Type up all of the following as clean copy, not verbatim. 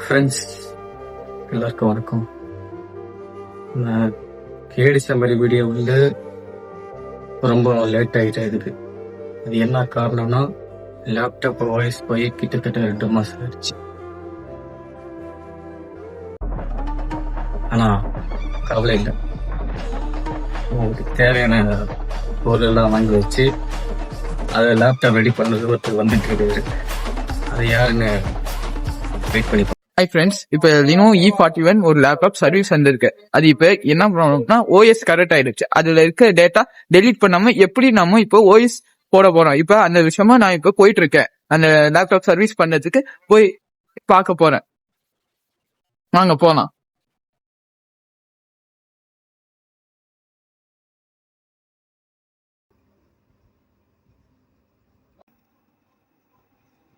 Friends எல்லாருக்கும் வணக்கம். நான் கேடிச்ச மாதிரி வீடியோ வந்து ரொம்ப லேட் ஆகிட்டே இருக்குது. அது என்ன காரணம்னா லேப்டாப் வாய்ஸ் போய் கிட்டத்தட்ட 2 மாதம் ஆயிடுச்சு. ஆனால் கவலை இல்லை, உங்களுக்கு தேவையான பொருளெல்லாம் வாங்கி வச்சு அதை லேப்டாப் ரெடி பண்ணது ஒருத்தர் வந்துட்டு இருக்காரு. அது யாருன்னு வெயிட் பண்ணி. ஹாய் ஃப்ரெண்ட்ஸ், இப்போ லினோ E41 ஒரு லேப்டாப் சர்வீஸ் வந்திருக்கு. அது இப்போ என்ன ப்ராப்ளம்னா OS கரெக்ட் ஆயிடுச்சு. அதுல இருக்க டேட்டா டெலீட் பண்ணாம எப்படி நம்ம இப்போ OS போட போறோம். இப்போ அந்த விஷயமா நான் இப்போ போயிட்டு இருக்கேன். அந்த லேப்டாப் சர்வீஸ் பண்ணதுக்கு போய் பார்க்க போறேன். வாங்க போலாம்.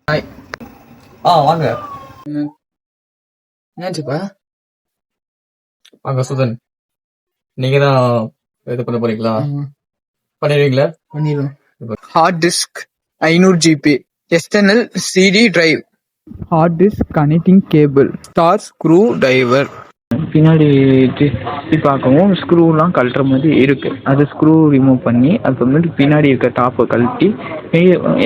ஹாய். வாங்க. என்னாச்சுப்பா? வாங்க சுதன், நீங்க தான் இது பண்ண போறீங்களா? பண்ணிடுவீங்களா? பண்ணிடுவோம். Hard disk 500 GB, external CD drive, hard disk connecting cable, star screw driver. பின்னாடி பார்க்கவும் ஸ்க்ரூலாம் கழட்டுற மாதிரி இருக்கு. அது ஸ்க்ரூ ரிமூவ் பண்ணி அதுக்கப்புறமேட்டு பின்னாடி இருக்க டாப்பை கழட்டி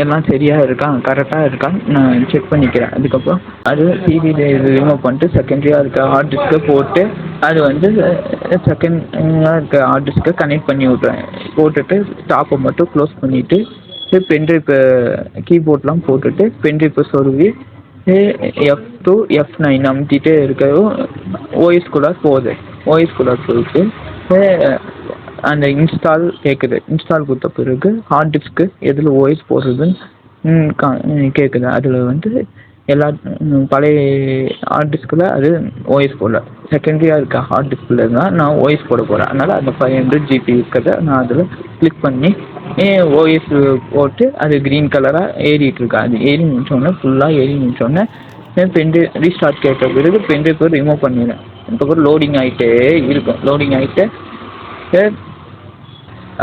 எல்லாம் சரியா இருக்கா கரெக்டா இருக்கான்னு நான் செக் பண்ணிக்கிறேன். அதுக்கப்புறம் அது சிடி ரிமூவ் பண்ணிட்டு செகண்டரியா இருக்க ஹார்ட் டிஸ்கை போட்டு அது வந்து செகண்டரியா இருக்க ஹார்ட் டிஸ்கை கனெக்ட் பண்ணி விட்றேன். போட்டுட்டு டாப்பை மட்டும் க்ளோஸ் பண்ணிட்டு பென்ட்ரைவ் கீபோர்ட்லாம் போட்டுட்டு பென்ட்ரைவ் சொருவி F2 F9 அமுத்திட்டே இருக்கவும் ஓஎஸ் கூட போகுது. ஓஎஸ் கூட போயிட்டு அந்த இன்ஸ்டால் கேட்குது. இன்ஸ்டால் கொடுத்த பிறகு ஹார்ட் டிஸ்க்கு எதில் ஓஎஸ் போடுறதுன்னு கேட்குது. அதில் வந்து எல்லா பழைய ஹார்ட் டிஸ்கில் அது ஓஎஸ் போடல. செகண்டரியாக இருக்க ஹார்ட் டிஸ்கில் இருந்தால் நான் ஓஎஸ் போட போகிறேன். அதனால் அந்த 500 GB இருக்கிறத நான் அதில் கிளிக் பண்ணி ஓஎஸ் போட்டு அது க்ரீன் கலராக ஏறிட்டு இருக்கா. அது ஏறி முடிச்சோடனே ஃபுல்லாக ஏறி முடிச்சோடனே பென்ட்ரைவ் ரீஸ்டார்ட் கேட்ட பிறகு பென்ட்ரைவ் ரிமூவ் பண்ணிடுறேன். அதுக்கப்புறம் லோடிங் ஆகிட்டே இருக்கும். லோடிங் ஆகிட்டு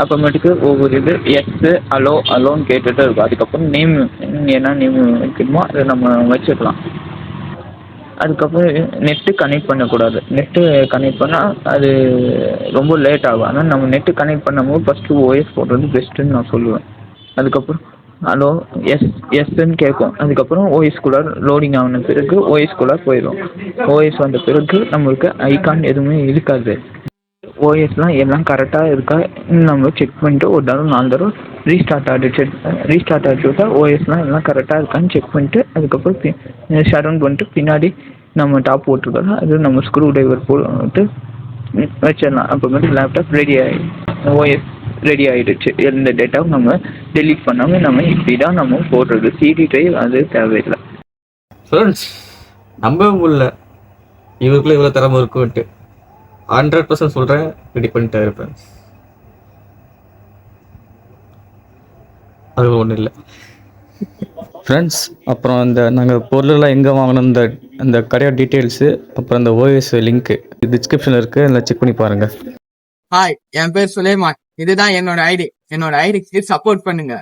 அப்புறமேட்டுக்கு ஒவ்வொரு இது அலோன்னு கேட்டுகிட்டே இருக்கும். அதுக்கப்புறம் நேம் என்ன நேம் வைக்கணுமோ அதை நம்ம வச்சுக்கலாம். அதுக்கப்புறம் நெட்டு கனெக்ட் பண்ணக்கூடாது. நெட்டு கனெக்ட் பண்ணால் அது ரொம்ப லேட் ஆகும். ஆனால் நம்ம நெட்டு கனெக்ட் பண்ணும்போது ஃபஸ்ட்டு ஓஎஸ் போடுறது பெஸ்ட்டுன்னு நான் சொல்லுவேன். அதுக்கப்புறம் எஸ்ன்னு கேட்கும். அதுக்கப்புறம் ஓஎஸ் கூட லோடிங் ஆன பிறகு ஓஎஸ் கூட போயிடும். ஓஎஸ் வந்த பிறகு நம்மளுக்கு ஐகான் எதுவுமே இருக்காது. ஓஎஸ்லாம் எல்லாம் கரெக்டாக இருக்கா நம்ம செக் பண்ணிட்டு ஒரு தடவை 4 தடவை ரீஸ்டார்ட் ஆகிட்டு விட்டால் ஓஎஸ்லாம் எல்லாம் கரெக்டாக இருக்கான்னு செக் பண்ணிட்டு அதுக்கப்புறம் ஷட் டவுன் பண்ணிட்டு பின்னாடி நம்ம டாப் போட்டிருக்கோம் அது நம்ம ஸ்க்ரூ டிரைவர் போட்டு வச்சிடலாம். அப்புறமேட்டு லேப்டாப் ரெடி ஓஎஸ் ரெடி ஆகிடுச்சு. எந்த டேட்டாவும் நம்ம டெலீட் பண்ணாமல் நம்ம இப்படி தான் நம்ம போடுறது. சிடி டிரைவ் அது தேவையில்லை. ஃப்ரெண்ட்ஸ், நம்பவே முடியல இவருக்குள்ள இவ்வளோ திறமை இருக்குன்ட்டு. 100% சொல்கிறேன், ரெடி பண்ணிட்டு இருப்பேன். அது ஒன்றும் இல்லை ஃப்ரெண்ட்ஸ். அப்புறம் நாங்கள் பொருளெல்லாம் எங்கே வாங்கினோம் அந்த கடையோட டீட்டெயில்ஸு அப்புறம் அந்த ஓஎஸ் லிங்க்கு டிஸ்கிரிப்ஷனில் இருக்குது. அதில் செக் பண்ணி பாருங்கள். ஹாய், என் பேர் சுலைமான். இதுதான் என்னோட ஐடி. என்னோட ஐடிக்கு சப்போர்ட் பண்ணுங்க.